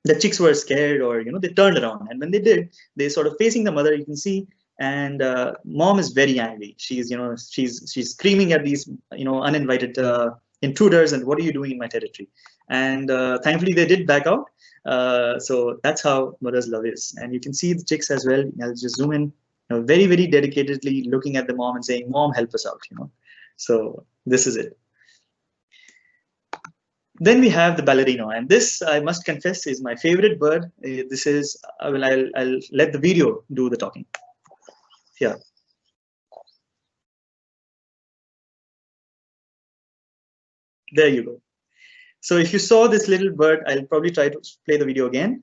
the chicks were scared, or they turned around, and when they did, they sort of facing the mother, you can see, and mom is very angry. She's she's screaming at these uninvited intruders, and what are you doing in my territory? And thankfully they did back out. So that's how mother's love is. And you can see the chicks as well. I'll just zoom in, very, very dedicatedly looking at the mom and saying, "Mom, help us out." So this is it. Then we have the ballerino, and this, I must confess, is my favorite bird. This is, I'll let the video do the talking. Here. There you go. So if you saw this little bird, I'll probably try to play the video again,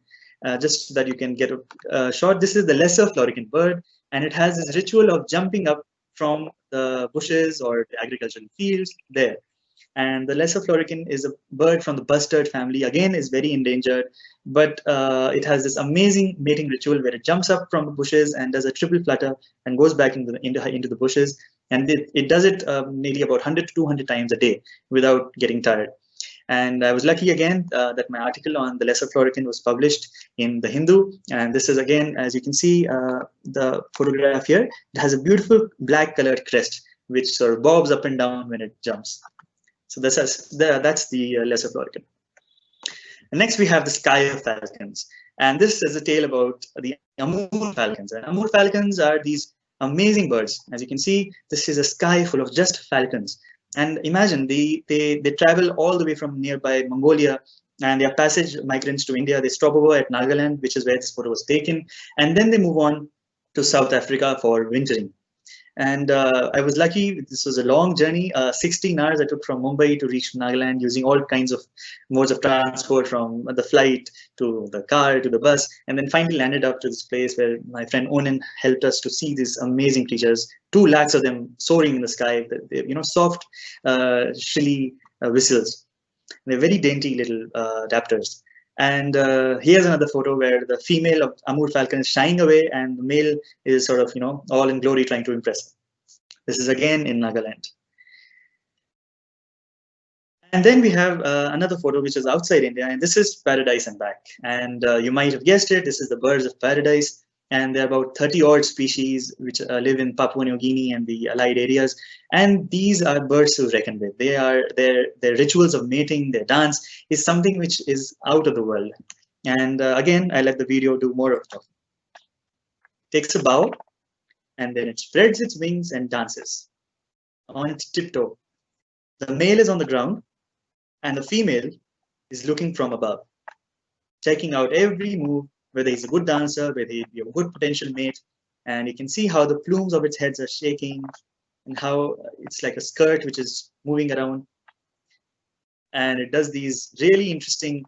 just so that you can get a shot. This is the lesser florican bird, and it has this ritual of jumping up from the bushes or the agricultural fields there. And the lesser florican is a bird from the bustard family, again is very endangered, but it has this amazing mating ritual where it jumps up from the bushes and does a triple flutter and goes back into the bushes. And it does it nearly about 100 to 200 times a day without getting tired. And I was lucky again that my article on the lesser florican was published in the Hindu. And this is again, as you can see, the photograph here. It has a beautiful black colored crest, which sort of bobs up and down when it jumps. So that's the lesser florican. And next we have the sky of falcons. And this is a tale about the Amur falcons. And Amur falcons are these amazing birds. As you can see, this is a sky full of just falcons. And imagine they travel all the way from nearby Mongolia, and they are passage migrants to India. They stop over at Nagaland, which is where this photo was taken. And then they move on to South Africa for wintering. And I was lucky. This was a long journey, 16 hours I took from Mumbai to reach Nagaland, using all kinds of modes of transport, from the flight to the car to the bus, and then finally landed up to this place where my friend Onan helped us to see these amazing creatures, 2 lakhs of them soaring in the sky, soft, shrilly whistles. They're very dainty little raptors. And here's another photo where the female of Amur falcon is shying away, and the male is sort of, all in glory trying to impress. This is again in Nagaland. And then we have another photo which is outside India, and this is paradise and back. And you might have guessed it, this is the birds of paradise. And there are about 30 odd species which live in Papua New Guinea and the allied areas. And these are birds to reckon with. Their rituals of mating, their dance is something which is out of the world. And again, I let the video do more of it. Takes a bow, and then it spreads its wings and dances on its tiptoe. The male is on the ground, and the female is looking from above, checking out every move, whether he's a good dancer, whether he'd be a good potential mate. And you can see how the plumes of its heads are shaking, and how it's like a skirt which is moving around. And it does these really interesting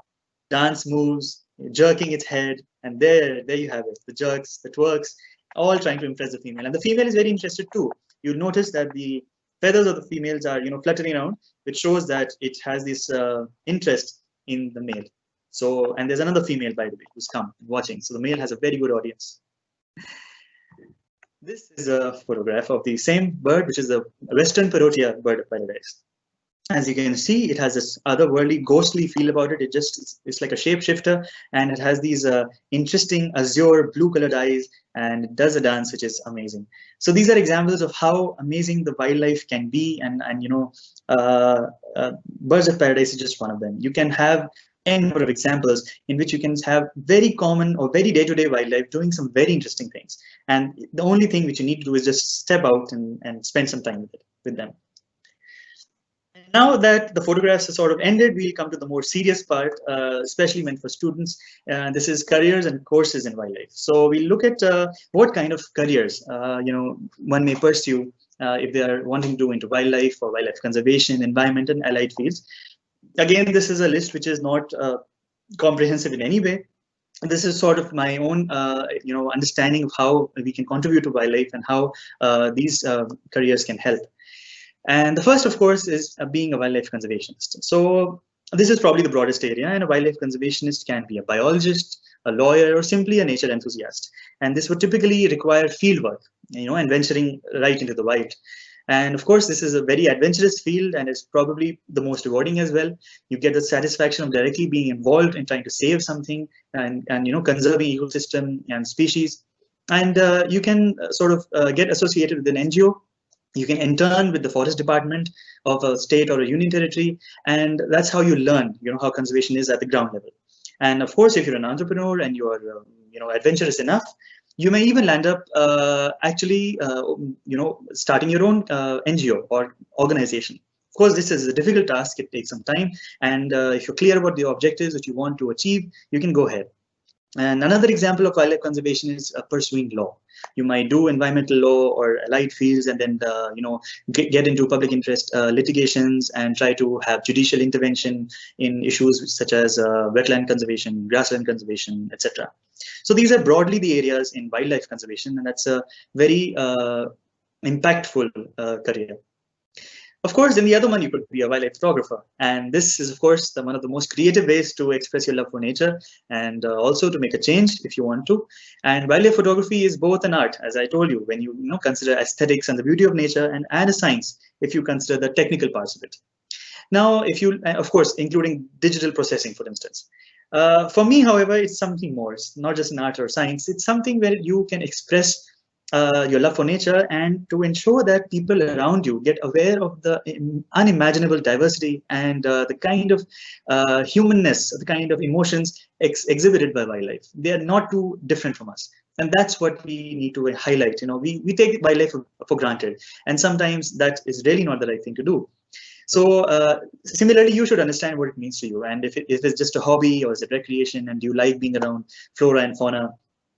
dance moves, jerking its head. And there you have it, the jerks, the twerks, all trying to impress the female. And the female is very interested too. You'll notice that the feathers of the females are, fluttering around, which shows that it has this interest in the male. So, and there's another female, by the way, who's come watching. So the male has a very good audience. This is a photograph of the same bird, which is the Western Parotia bird of paradise. As you can see, it has this otherworldly, ghostly feel about it. It's like a shapeshifter, and it has these interesting azure blue-colored eyes, and it does a dance which is amazing. So these are examples of how amazing the wildlife can be, and birds of paradise is just one of them. You can have n number of examples in which you can have very common or very day-to-day wildlife doing some very interesting things, and the only thing which you need to do is just step out and spend some time with them. Now that the photographs are sort of ended, we'll come to the more serious part, especially meant for students. This is careers and courses in wildlife. So we'll look at what kind of careers one may pursue if they are wanting to do into wildlife or wildlife conservation, environment, and allied fields. Again, this is a list which is not comprehensive in any way. This is sort of my own, understanding of how we can contribute to wildlife and how these careers can help. And the first, of course, is being a wildlife conservationist. So this is probably the broadest area, and a wildlife conservationist can be a biologist, a lawyer, or simply a nature enthusiast. And this would typically require field work, and venturing right into the wild. And of course, this is a very adventurous field, and it's probably the most rewarding as well. You get the satisfaction of directly being involved in trying to save something and conserving ecosystem and species. And you can sort of get associated with an NGO. You can intern with the forest department of a state or a union territory, and that's how you learn, how conservation is at the ground level. And of course, if you're an entrepreneur and you are, adventurous enough, you may even land up starting your own NGO or organization. Of course, this is a difficult task. It takes some time, and if you're clear about the objectives that you want to achieve, you can go ahead. And another example of wildlife conservation is pursuing law. You might do environmental law or allied fields, and then get into public interest litigations and try to have judicial intervention in issues such as wetland conservation, grassland conservation, etc. So these are broadly the areas in wildlife conservation, and that's a very impactful career. Of course, then the other one, you could be a wildlife photographer. And this is, of course, one of the most creative ways to express your love for nature, and also to make a change if you want to. And wildlife photography is both an art, as I told you, when you consider aesthetics and the beauty of nature, and a science if you consider the technical parts of it. Now, if you, of course, including digital processing, for instance. For me, however, it's something more. It's not just an art or science. It's something where you can express your love for nature, and to ensure that people around you get aware of the unimaginable diversity and the kind of humanness, the kind of emotions exhibited by wildlife. They are not too different from us. And that's what we need to highlight. We take wildlife for granted, and sometimes that is really not the right thing to do. So similarly, you should understand what it means to you. And if it's just a hobby or is it recreation and you like being around flora and fauna,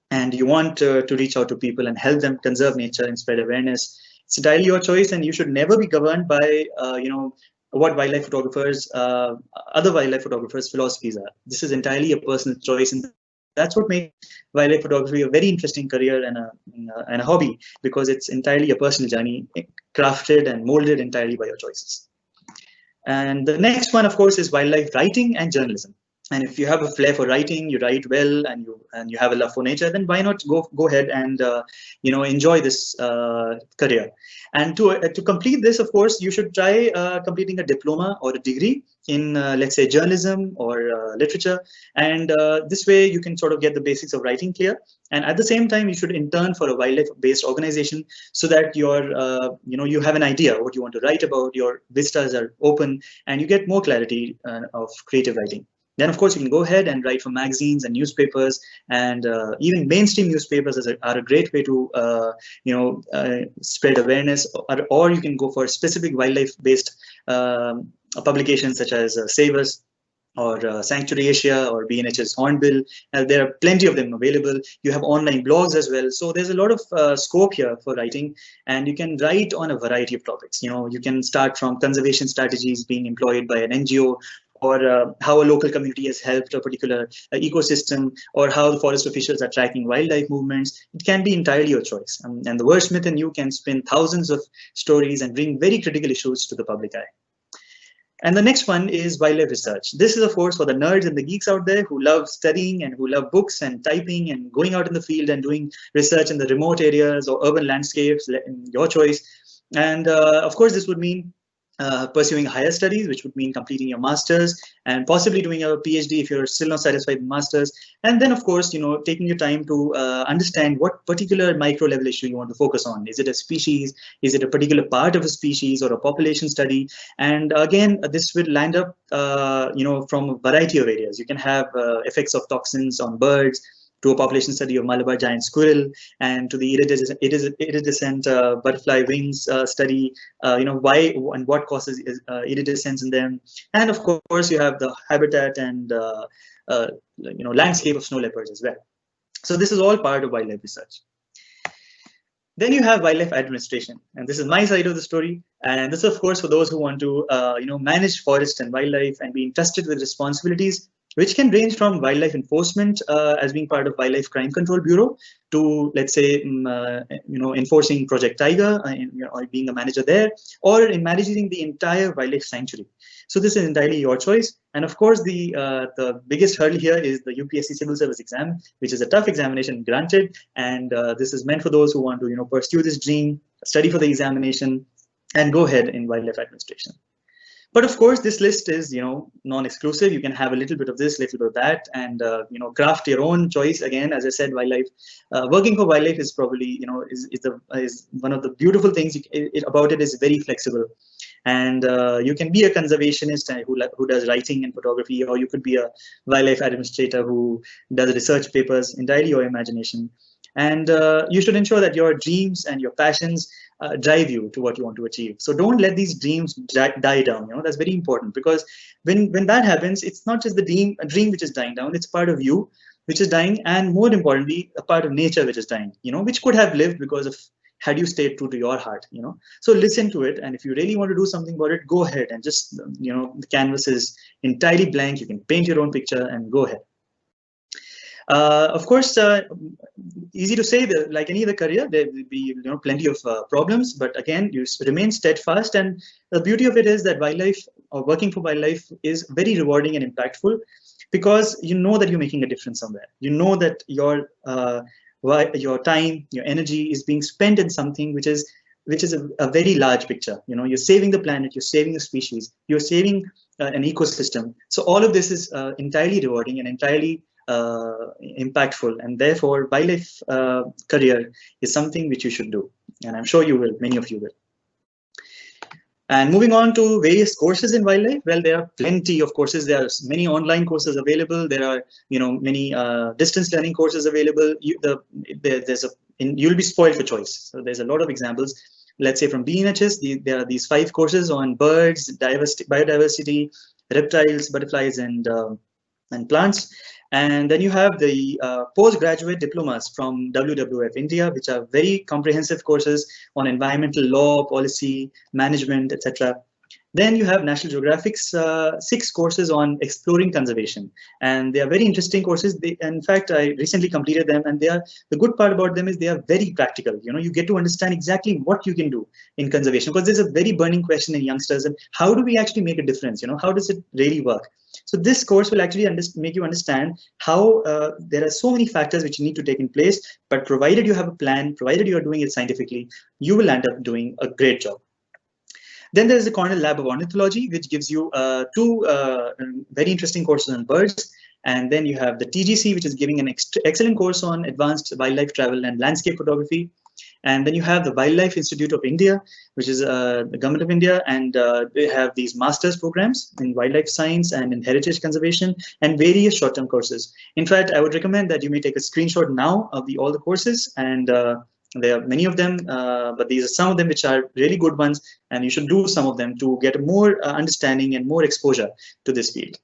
and you want to reach out to people and help them conserve nature and spread awareness, it's entirely your choice, and you should never be governed by what other wildlife photographers' philosophies are. This is entirely a personal choice, and that's what makes wildlife photography a very interesting career and a hobby, because it's entirely a personal journey, crafted and molded entirely by your choices. And the next one, of course, is wildlife writing and journalism. And if you have a flair for writing, you write well, and you have a love for nature, then why not go ahead and enjoy this career. And to complete this, of course, you should try completing a diploma or a degree in let's say journalism or literature, and this way you can sort of get the basics of writing clear. And at the same time, you should intern for a wildlife-based organization, so that you have an idea what you want to write about. Your vistas are open, and you get more clarity of creative writing. Then, of course, you can go ahead and write for magazines and newspapers, and even mainstream newspapers are a great way to spread awareness. Or you can go for specific wildlife-based publications such as Save Us, or Sanctuary Asia, or B&H's Hornbill. There are plenty of them available. You have online blogs as well. So there's a lot of scope here for writing, and you can write on a variety of topics. You can start from conservation strategies being employed by an NGO, or how a local community has helped a particular ecosystem, or how the forest officials are tracking wildlife movements. It can be entirely your choice. And the wordsmith in you can spin thousands of stories and bring very critical issues to the public eye. And the next one is wildlife research. This is, of course, for the nerds and the geeks out there who love studying and who love books and typing and going out in the field and doing research in the remote areas or urban landscapes, your choice. And of course, this would mean pursuing higher studies, which would mean completing your master's and possibly doing a PhD if you're still not satisfied with master's. And then, of course, taking your time to understand what particular micro level issue you want to focus on. Is it a species? Is it a particular part of a species or a population study? And again, this will land up, from a variety of areas. You can have effects of toxins on birds, to a population study of Malabar giant squirrel, and to the iridescent butterfly wings study, why and what causes iridescence in them. And of course, you have the habitat and landscape of snow leopards as well. So this is all part of wildlife research. Then you have wildlife administration, and this is my side of the story. And this is, of course, for those who want to manage forest and wildlife and be entrusted with responsibilities, which can range from wildlife enforcement as being part of Wildlife Crime Control Bureau to, let's say, enforcing Project Tiger, or being a manager there, or in managing the entire wildlife sanctuary. So this is entirely your choice. And of course, the biggest hurdle here is the UPSC Civil Service exam, which is a tough examination, granted. And this is meant for those who want to, pursue this dream, study for the examination, and go ahead in wildlife administration. But of course, this list is, non-exclusive. You can have a little bit of this, little bit of that, and craft your own choice. Again, as I said, wildlife, working for wildlife is probably, is one of the beautiful things about it is very flexible. And you can be a conservationist who does writing and photography, or you could be a wildlife administrator who does research papers, entirely your imagination. And you should ensure that your dreams and your passions drive you to what you want to achieve. So don't let these dreams die down. That's very important, because when that happens, it's not just the dream which is dying down. It's part of you which is dying, and more importantly, a part of nature which is dying. Which could have lived because of had you stayed true to your heart. So listen to it, and if you really want to do something about it, go ahead and just the canvas is entirely blank. You can paint your own picture and go ahead. Of course, easy to say that, like any other career, there will be plenty of problems, but again, you remain steadfast. And the beauty of it is that wildlife, or working for wildlife, is very rewarding and impactful, because you know that you're making a difference somewhere. You know that your time, your energy is being spent in something which is a very large picture. You're saving the planet, you're saving a species, you're saving an ecosystem. So all of this is entirely rewarding and entirely impactful, and therefore wildlife career is something which you should do, and I'm sure you will, many of you will. And moving on to various courses in wildlife, well, there are plenty of courses. There are many online courses available. There are, many distance learning courses available. You'll be spoiled for choice. So there's a lot of examples. Let's say from BNHS, there are these 5 courses on birds, biodiversity, reptiles, butterflies, and plants. And then you have the postgraduate diplomas from WWF India, which are very comprehensive courses on environmental law, policy, management, etc. Then you have National Geographic's 6 courses on exploring conservation, and they are very interesting courses. In fact, I recently completed them, and the good part about them is they are very practical. You get to understand exactly what you can do in conservation, because there's a very burning question in youngsters: and how do we actually make a difference? How does it really work? So this course will actually make you understand how there are so many factors which you need to take in place, but provided you have a plan, provided you are doing it scientifically, you will end up doing a great job. Then there is the Cornell Lab of Ornithology, which gives you 2 very interesting courses on birds. And then you have the TGC, which is giving an excellent course on advanced wildlife travel and landscape photography. And then you have the Wildlife Institute of India, which is the government of India, and they have these master's programs in wildlife science and in heritage conservation, and various short-term courses. In fact, I would recommend that you may take a screenshot now of all the courses, and there are many of them, but these are some of them which are really good ones, and you should do some of them to get more understanding and more exposure to this field.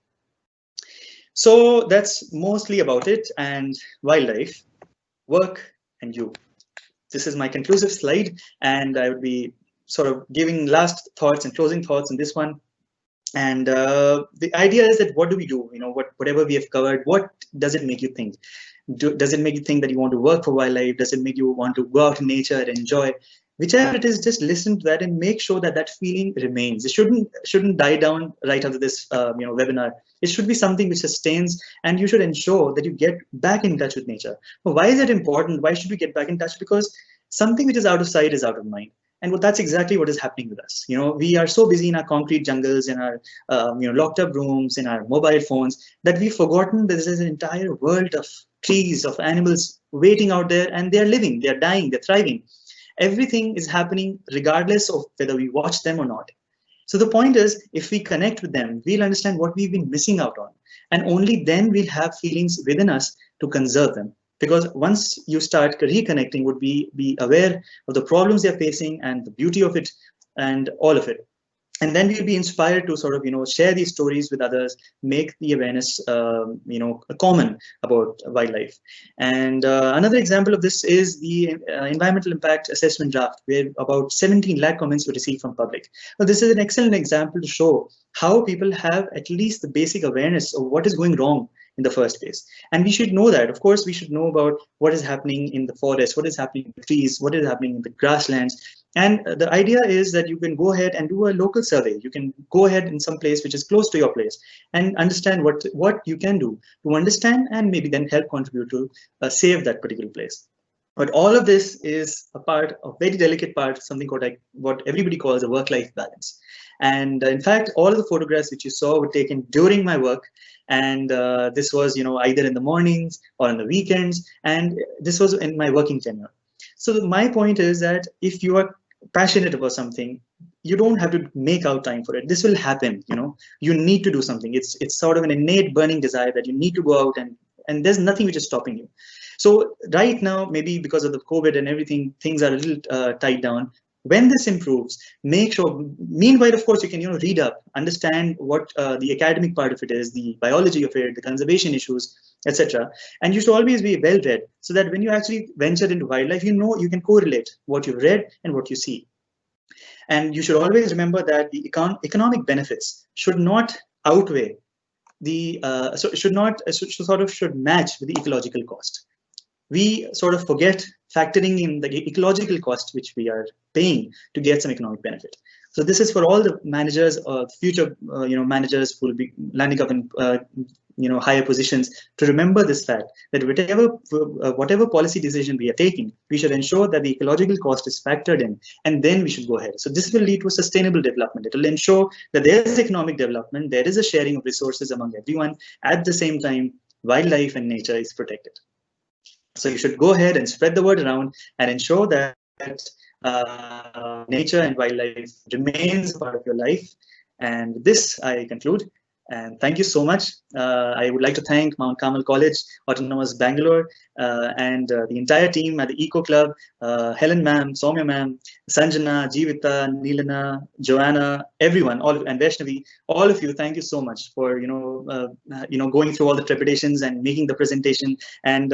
So that's mostly about it, and wildlife, work, and you. This is my conclusive slide, and I would be sort of giving last thoughts and closing thoughts on this one. And the idea is that what do we do? Whatever we have covered, what does it make you think? Does it make you think that you want to work for wildlife? Does it make you want to go out in nature and enjoy? Whichever it is, just listen to that and make sure that that feeling remains. It shouldn't die down right after this webinar. It should be something which sustains, and you should ensure that you get back in touch with nature. Well, why is it important? Why should we get back in touch? Because something which is out of sight is out of mind. And that's exactly what is happening with us. We are so busy in our concrete jungles, in our locked up rooms, in our mobile phones, that we've forgotten there's an entire world of trees, of animals waiting out there, and they're living, they're dying, they're thriving. Everything is happening regardless of whether we watch them or not. So the point is, if we connect with them, we'll understand what we've been missing out on. And only then we'll have feelings within us to conserve them. Because once you start reconnecting, would be aware of the problems they're facing and the beauty of it and all of it. And then we'll be inspired to sort of, share these stories with others, make the awareness, common about wildlife. And another example of this is the environmental impact assessment draft, where about 17 lakh comments were received from public. Well, this is an excellent example to show how people have at least the basic awareness of what is going wrong in the first place. And we should know that. Of course, we should know about what is happening in the forest, what is happening in the trees, what is happening in the grasslands. And the idea is that you can go ahead and do a local survey. You can go ahead in some place which is close to your place and understand what you can do to understand and maybe then help contribute to save that particular place. But all of this is a very delicate part, something called what everybody calls a work-life balance. And in fact, all of the photographs which you saw were taken during my work. And this was, either in the mornings or on the weekends. And this was in my working tenure. So my point is that if you are passionate about something, you don't have to make out time for it. This will happen, you need to do something. It's sort of an innate burning desire that you need to go out, and there's nothing which is stopping you. So right now, maybe because of the COVID and everything, things are a little tied down. When this improves, make sure, meanwhile, of course, you can read up, understand what the academic part of it is, the biology of it, the conservation issues, etc. And you should always be well read, so that when you actually venture into wildlife, you can correlate what you've read and what you see. And you should always remember that the economic benefits should not outweigh the should match with the ecological cost. We sort of forget factoring in the ecological cost which we are paying to get some economic benefit. So this is for all the managers or future managers who will be landing up in higher positions, to remember this fact that whatever policy decision we are taking, we should ensure that the ecological cost is factored in, and then we should go ahead. So this will lead to a sustainable development. It will ensure that there is economic development, there is a sharing of resources among everyone. At the same time, wildlife and nature is protected. So you should go ahead and spread the word around and ensure that nature and wildlife remains a part of your life. And with this, I conclude. And thank you so much. I would like to thank Mount Carmel College, Autonomous Bangalore, and the entire team at the Eco Club, Helen ma'am, Soumya ma'am, Sanjana, Jeevita, Neelana, Joanna, everyone, all and Vaishnavi, all of you. Thank you so much for going through all the trepidations and making the presentation and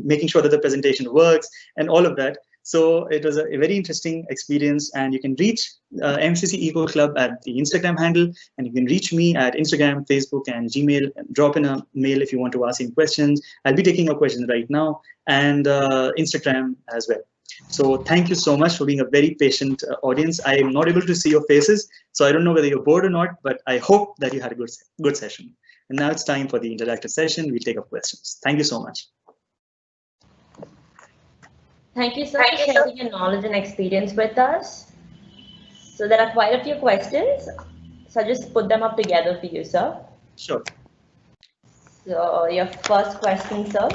making sure that the presentation works and all of that. So it was a very interesting experience, and you can reach MCC Eco Club at the Instagram handle, and you can reach me at Instagram, Facebook, and Gmail. Drop in a mail if you want to ask any questions. I'll be taking your questions right now, and Instagram as well. So thank you so much for being a very patient audience. I am not able to see your faces, so I don't know whether you're bored or not, but I hope that you had a good session. And now it's time for the interactive session. We'll take up questions. Thank you so much. Thank you, sir, for sharing your knowledge and experience with us. So there are quite a few questions. So I'll just put them up together for you, sir. Sure. So your first question, sir.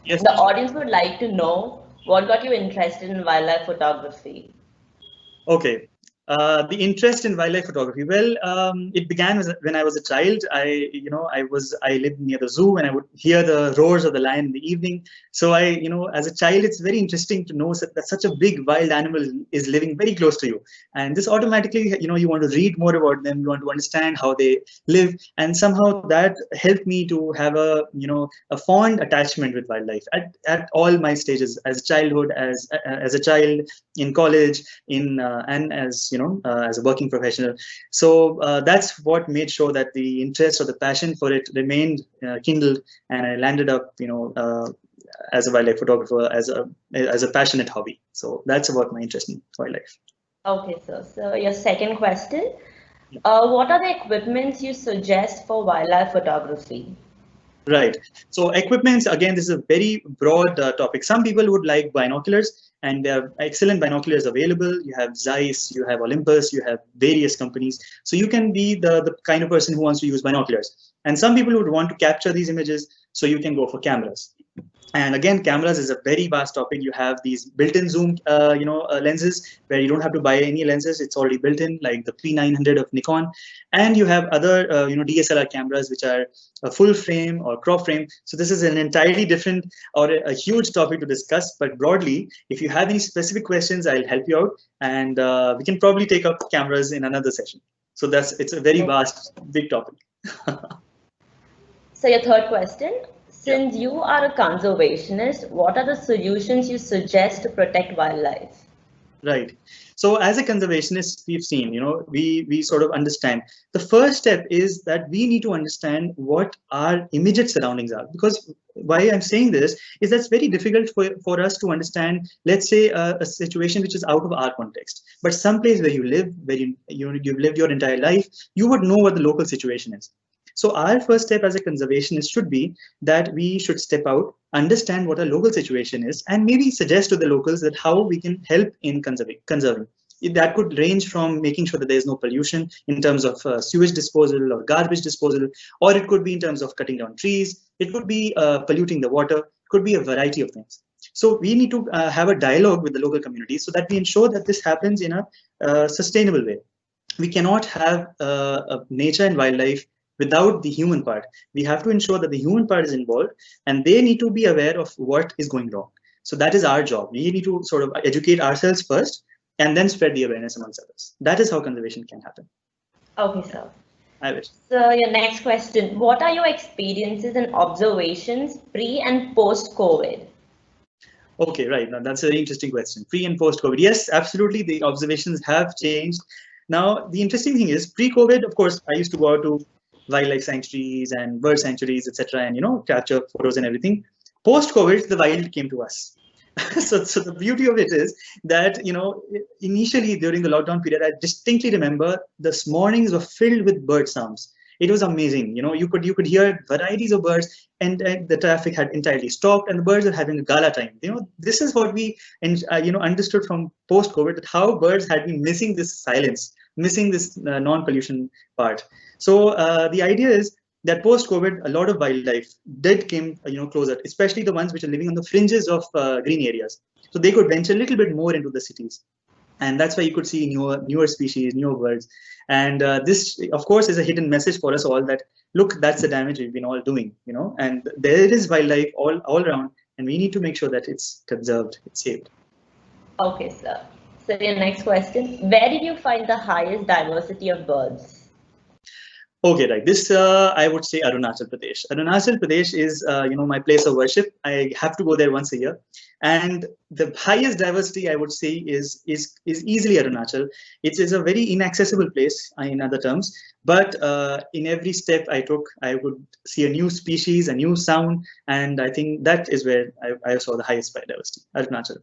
Yes. The audience would like to know what got you interested in wildlife photography. Okay. The interest in wildlife photography. Well, it began when I was a child. I lived near the zoo, and I would hear the roars of the lion in the evening. So as a child, it's very interesting to know that such a big wild animal is living very close to you, and this automatically, you want to read more about them, you want to understand how they live, and somehow that helped me to have a fond attachment with wildlife at all my stages, as childhood, as a child, in college, and as a working professional. So that's what made sure that the interest or the passion for it remained kindled, and I landed up, as a wildlife photographer, as a passionate hobby. So that's about my interest in wildlife. Okay, so your second question. What are the equipments you suggest for wildlife photography? Right. So equipments, again, this is a very broad topic. Some people would like binoculars, and there are excellent binoculars available. You have Zeiss, you have Olympus, you have various companies. So you can be the kind of person who wants to use binoculars. And some people would want to capture these images, so you can go for cameras. And again, cameras is a very vast topic. You have these built-in zoom, lenses where you don't have to buy any lenses. It's already built in, like the P900 of Nikon. And you have other, DSLR cameras, which are a full frame or crop frame. So this is an entirely different or a huge topic to discuss. But broadly, if you have any specific questions, I'll help you out. And we can probably take up cameras in another session. So it's a very vast, big topic. So your third question. Since you are a conservationist, what are the solutions you suggest to protect wildlife? Right. So as a conservationist, we've seen, we sort of understand. The first step is that we need to understand what our immediate surroundings are. Because why I'm saying this is that's very difficult for us to understand, let's say, a situation which is out of our context. But someplace where you live, where you've lived your entire life, you would know what the local situation is. So our first step as a conservationist should be that we should step out, understand what a local situation is, and maybe suggest to the locals that how we can help in conserving. That could range from making sure that there's no pollution in terms of sewage disposal or garbage disposal, or it could be in terms of cutting down trees. It could be polluting the water. It could be a variety of things. So we need to have a dialogue with the local community so that we ensure that this happens in a sustainable way. We cannot have nature and wildlife without the human part. We have to ensure that the human part is involved, and they need to be aware of what is going wrong. So that is our job. We need to sort of educate ourselves first and then spread the awareness amongst others. That is how conservation can happen. Okay, sir. I wish. So your next question, what are your experiences and observations pre and post-COVID? Okay, right. Now that's a very interesting question. Pre and post-COVID. Yes, absolutely. The observations have changed. Now, the interesting thing is pre-COVID, of course, I used to go out to wildlife sanctuaries and bird sanctuaries, etc., and capture photos and everything. Post-COVID, the wild came to us. so the beauty of it is that initially during the lockdown period, I distinctly remember the mornings were filled with bird sounds. It was amazing. You could hear varieties of birds, and the traffic had entirely stopped, and the birds are having a gala time. This is what we understood from post-COVID, that how birds had been missing this silence, missing this non-pollution part. So the idea is that post-COVID, a lot of wildlife did came closer, especially the ones which are living on the fringes of green areas. So they could venture a little bit more into the cities. And that's why you could see newer species, newer birds. And this, of course, is a hidden message for us all that, look, that's the damage we've been all doing, and there is wildlife all around, and we need to make sure that it's conserved, it's saved. Okay, sir. So your next question, where did you find the highest diversity of birds? Okay, right. This I would say Arunachal Pradesh. Arunachal Pradesh is my place of worship. I have to go there once a year, and the highest diversity I would say is easily Arunachal. It is a very inaccessible place in other terms, but in every step I took, I would see a new species, a new sound, and I think that is where I saw the highest biodiversity. Arunachal.